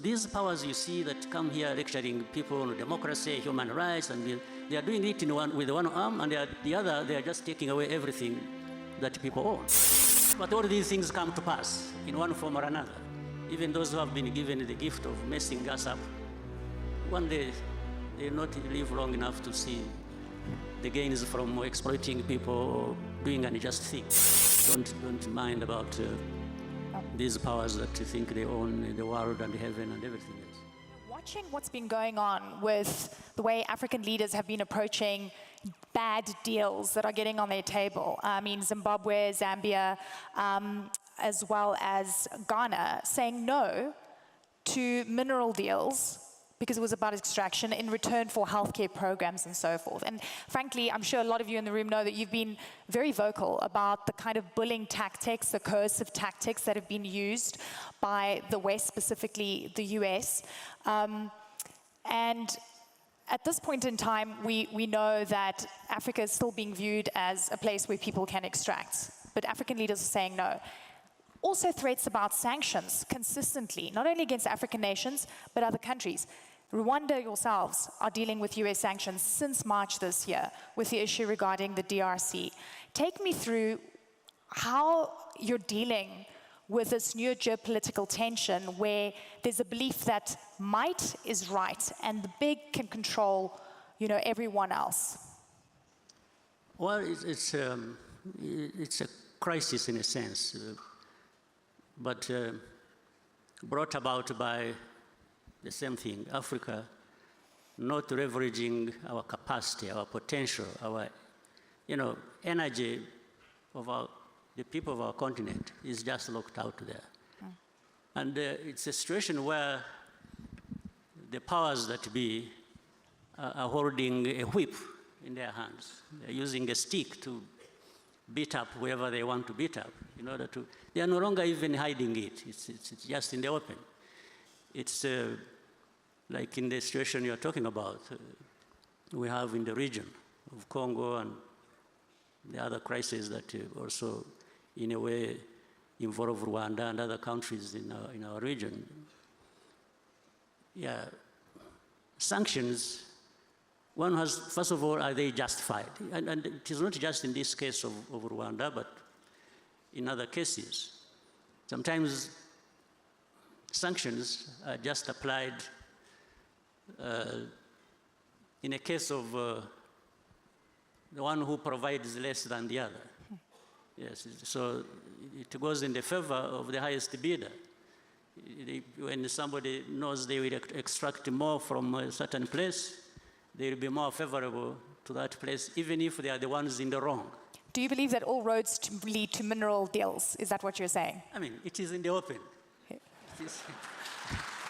These powers you see that come here lecturing people on democracy, human rights, and they are doing it with one arm, and the other, they are just taking away everything that people own. But all these things come to pass in one form or another. Even those who have been given the gift of messing us up, one day they will not live long enough to see the gains from exploiting people or doing unjust things. Don't mind about these powers that think they own the world and heaven and everything else. Watching what's been going on with the way African leaders have been approaching bad deals that are getting on their table. I mean, Zimbabwe, Zambia, as well as Ghana, saying no to mineral deals because it was about extraction in return for healthcare programs and so forth. And frankly, I'm sure a lot of you in the room know that you've been very vocal about the kind of bullying tactics, the coercive tactics that have been used by the West, specifically the US. And at this point in time, we know that Africa is still being viewed as a place where people can extract, but African leaders are saying no. Also threats about sanctions consistently, not only against African nations, but other countries. Rwanda yourselves are dealing with US sanctions since March this year with the issue regarding the DRC. Take me through how you're dealing with this new geopolitical tension where there's a belief that might is right and the big can control, everyone else. Well, it's a crisis in a sense, but brought about by the same thing, Africa not leveraging our capacity, our potential, our energy of the people of our continent is just locked out there. And it's a situation where the powers that be are holding a whip in their hands. They're using a stick to beat up whoever they want to beat up in order to, they are no longer even hiding it. It's just in the open. It's like in the situation you're talking about, we have in the region of Congo and the other crises that also, in a way, involve Rwanda and other countries in our region. Yeah, sanctions, one has, first of all, are they justified? And it is not just in this case of Rwanda, but in other cases. Sometimes sanctions are just applied in a case of the one who provides less than the other. Yes, so it goes in the favor of the highest bidder. When somebody knows they will extract more from a certain place, they will be more favorable to that place, even if they are the ones in the wrong. Do you believe that all roads lead to mineral deals? Is that what you're saying? I mean, it is in the open.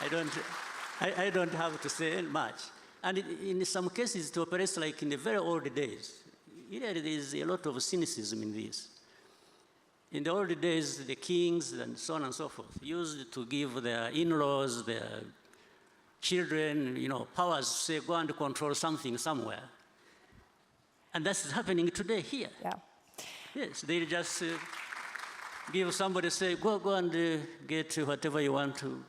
I don't have to say much. And in some cases, it operates like in the very old days. There is a lot of cynicism in this. In the old days, the kings and so on and so forth used to give their in-laws, their children, powers to say, go and control something somewhere. And that's happening today here. Yeah. Yes, they just give somebody, say, go and get whatever you want to,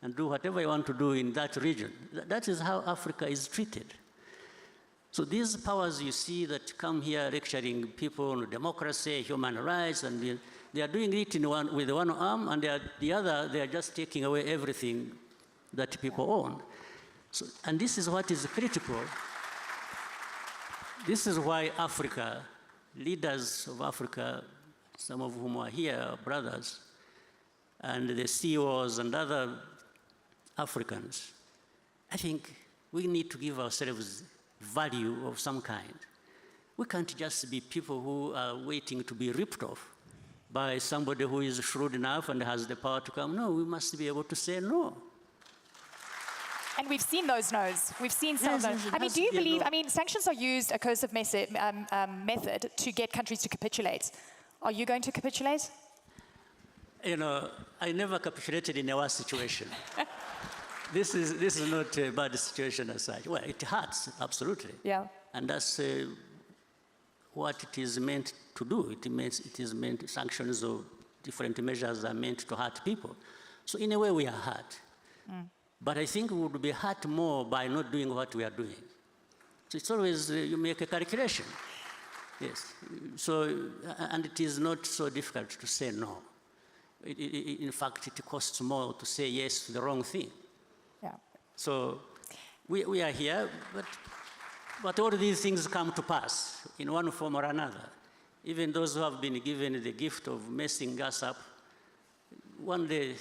and do whatever you want to do in that region. That is how Africa is treated. So these powers you see that come here lecturing people on democracy, human rights, and they are doing it with one arm, and the other, they are just taking away everything that people own. So, and this is what is critical. This is why Africa, leaders of Africa, some of whom are here, are brothers, and the CEOs and other Africans, I think we need to give ourselves value of some kind. We can't just be people who are waiting to be ripped off by somebody who is shrewd enough and has the power to come. No, we must be able to say no. And we've seen those no's. We've seen some of those. I mean, do you believe, sanctions are used, a coercive method to get countries to capitulate. Are you going to capitulate? I never capitulated in a worse situation. This is not a bad situation as such. Well, it hurts, absolutely. Yeah. And that's what it is meant to do. It is meant, sanctions or different measures are meant to hurt people. So in a way, we are hurt. But I think we would be hurt more by not doing what we are doing. So it's always, you make a calculation. Yes. So, and it is not so difficult to say no. In fact, it costs more to say yes to the wrong thing. Yeah. So we are here, but all these things come to pass in one form or another. Even those who have been given the gift of messing us up, one day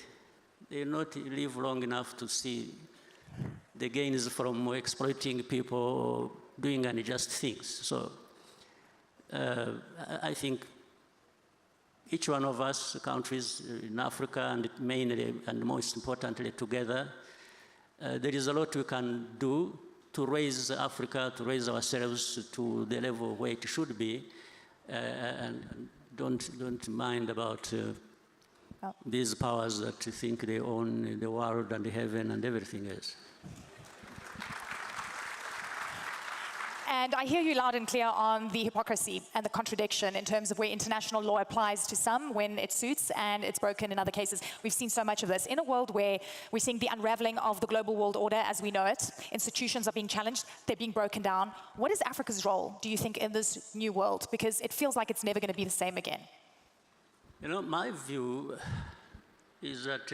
they will not live long enough to see the gains from exploiting people or doing unjust things. So I think each one of us, countries in Africa, and mainly and most importantly together, there is a lot we can do to raise Africa, to raise ourselves to the level where it should be, and don't mind about these powers that think they own the world and the heaven and everything else. And I hear you loud and clear on the hypocrisy and the contradiction in terms of where international law applies to some when it suits and it's broken in other cases. We've seen so much of this. In a world where we're seeing the unraveling of the global world order as we know it, institutions are being challenged, they're being broken down. What is Africa's role, do you think, in this new world? Because it feels like it's never going to be the same again. You know, my view is that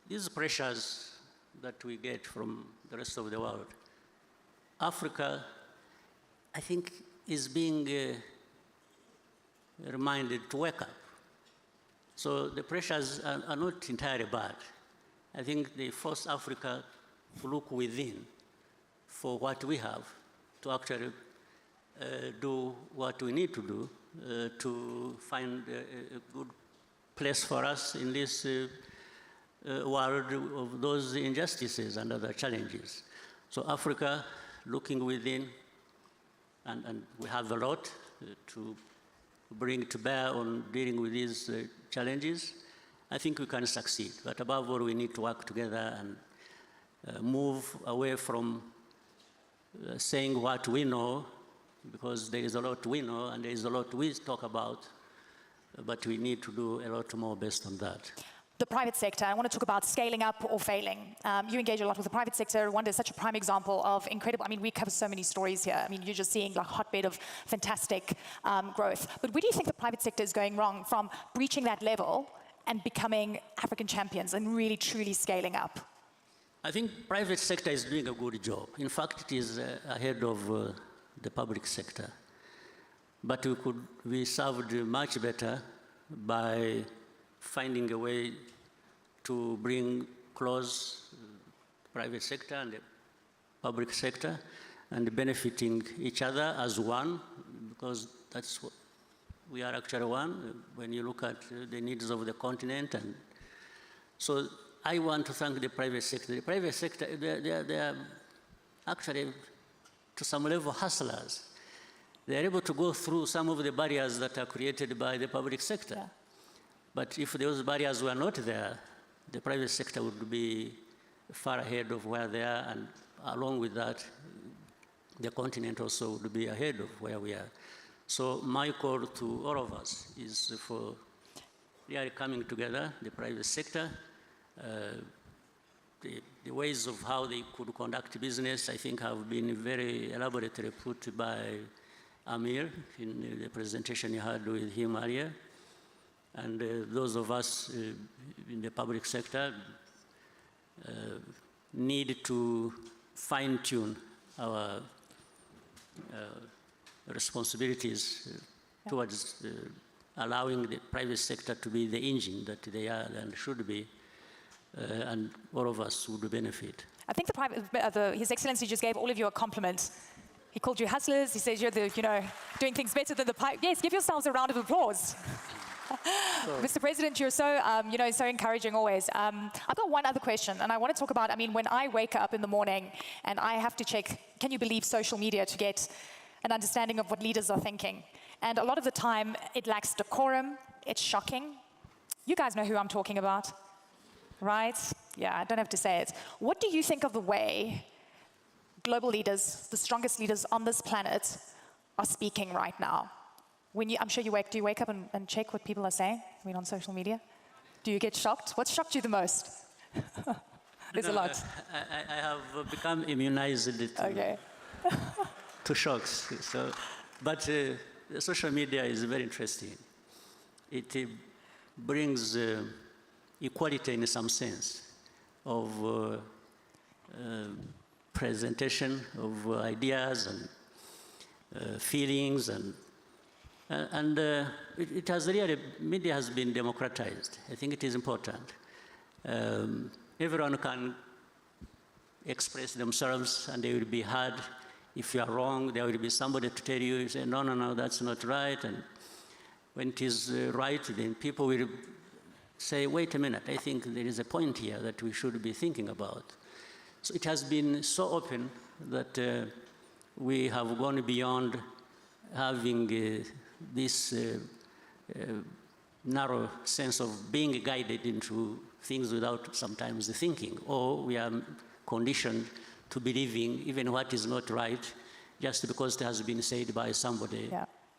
these pressures that we get from the rest of the world, Africa, I think, is being reminded to wake up. So the pressures are not entirely bad. I think they force Africa to look within for what we have, to actually do what we need to do to find a good place for us in this world of those injustices and other challenges. So Africa, looking within, and we have a lot to bring to bear on dealing with these challenges, I think we can succeed. But above all, we need to work together and move away from saying what we know, because there is a lot we know and there is a lot we talk about, but we need to do a lot more based on that. The private sector, I want to talk about scaling up or failing. You engage a lot with the private sector. Rwanda is such a prime example of incredible, I mean, we cover so many stories here. I mean, you're just seeing like a hotbed of fantastic growth. But where do you think the private sector is going wrong from reaching that level and becoming African champions and really, truly scaling up? I think private sector is doing a good job. In fact, it is ahead of the public sector. But we could be served much better by finding a way to bring close private sector and the public sector and benefiting each other as one, because that's what we are actually one when you look at the needs of the continent. And so I want to thank the private sector. The private sector, they are actually, to some level, hustlers. They are able to go through some of the barriers that are created by the public sector. Yeah. But if those barriers were not there, the private sector would be far ahead of where they are, and along with that, the continent also would be ahead of where we are. So my call to all of us is for really coming together, the private sector, the ways of how they could conduct business, I think, have been very elaborately put by Amir in the presentation you had with him earlier. And those of us in the public sector need to fine-tune our responsibilities towards allowing the private sector to be the engine that they are and should be, and all of us would benefit. I think His Excellency just gave all of you a compliment. He called you hustlers. He says you're doing things better than the pipe. Yes, give yourselves a round of applause. Mr. President, you're so, so encouraging always. I've got one other question, and I want to talk about, when I wake up in the morning and I have to check, can you believe social media to get an understanding of what leaders are thinking? And a lot of the time, it lacks decorum. It's shocking. You guys know who I'm talking about, right? Yeah, I don't have to say it. What do you think of the way global leaders, the strongest leaders on this planet, are speaking right now? I'm sure do you wake up and check what people are saying, on social media? Do you get shocked? What shocked you the most? There's a lot. I have become immunized Okay. to shocks. So, but social media is very interesting. It brings equality in some sense of presentation of ideas and feelings, and it has really, media has been democratized. I think it is important. Everyone can express themselves and they will be heard. If you are wrong, there will be somebody to tell you, say, no, no, no, that's not right. And when it is right, then people will say, wait a minute, I think there is a point here that we should be thinking about. So it has been so open that we have gone beyond having this narrow sense of being guided into things without sometimes thinking, or we are conditioned to believing even what is not right just because it has been said by somebody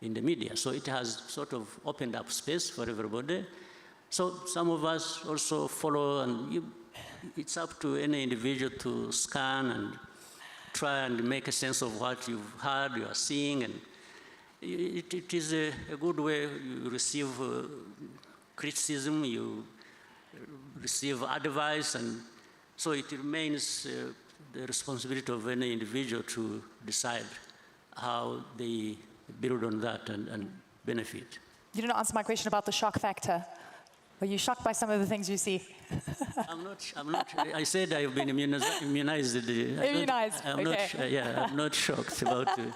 in the media. So it has sort of opened up space for everybody. So some of us also follow, and it's up to any individual to scan and try and make a sense of what you've heard, you are seeing, and it is a good way. You receive criticism, you receive advice, and so it remains the responsibility of any individual to decide how they build on that and benefit. You didn't answer my question about the shock factor. Are you shocked by some of the things you see? I'm not, I said I've been immunized. Immunized, okay. I'm not shocked about it.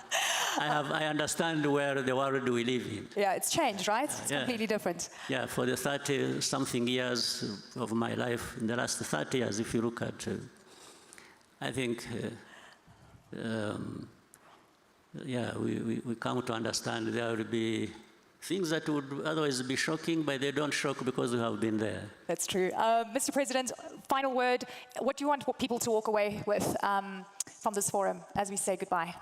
I understand where the world we live in. Yeah, it's changed, right? It's completely different. Yeah, for the 30-something years of my life, in the last 30 years, if you look at, I think, we come to understand there will be things that would otherwise be shocking, but they don't shock because we have been there. That's true. Mr. President, final word. What do you want people to walk away with from this forum as we say goodbye?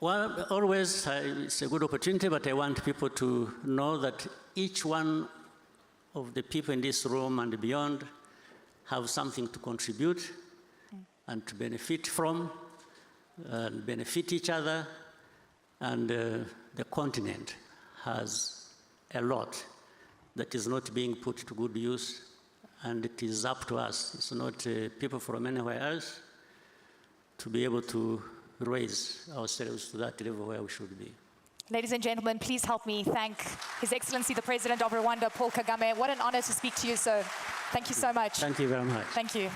Well, always it's a good opportunity, but I want people to know that each one of the people in this room and beyond have something to contribute and to benefit from, and benefit each other, and the continent has a lot that is not being put to good use, and it is up to us. It's not people from anywhere else to be able to raise ourselves to that level where we should be. Ladies and gentlemen, please help me thank His Excellency the President of Rwanda, Paul Kagame. What an honor to speak to you, sir. Thank you so much. Thank you very much. Thank you.